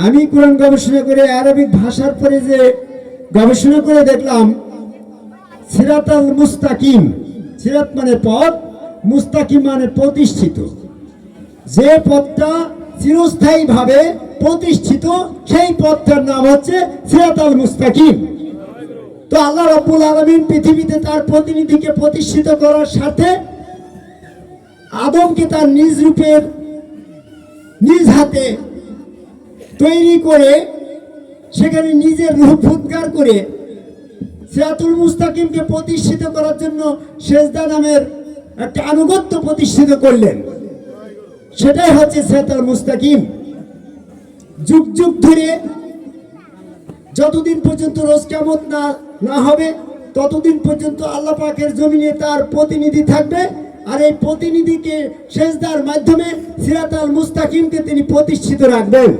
আমি কোরআন গবেষণা করে আরবিক ভাষার পরে যে গবেষণা করে দেখলাম সিরাতাল মুস্তাকিম, সিরাত মানে পথ, মুস্তাকিম মানে প্রতিষ্ঠিত। যে পথটা চিরস্থায়ীভাবে প্রতিষ্ঠিত সেই পথটার নাম হচ্ছে সিরাতাল মুস্তাকিম। তো আল্লাহ রাব্বুল আলামিন পৃথিবীতে তার প্রতিনিধিকে প্রতিষ্ঠিত করার সাথে আদমকে তার নিজ রূপের নিজ হাতে তৈরি করে সেখানে নিজের রূপ উদ্গার করে সিরাতুল মুস্তাকিমকে প্রতিষ্ঠিত করার জন্য সেজদা নামের একটা আনুগত্য প্রতিষ্ঠিত করলেন। সেটাই হচ্ছে সিরাতুল মুস্তাকিম। যুগ যুগ ধরে যতদিন পর্যন্ত রোজ কিয়ামত না হবে ততদিন পর্যন্ত আল্লাহ পাকের জমিনে তার প্রতিনিধি থাকবে, আর এই প্রতিনিধিকে সেজদার মাধ্যমে সিরাতুল মুস্তাকিমকে তিনি প্রতিষ্ঠিত রাখবেন।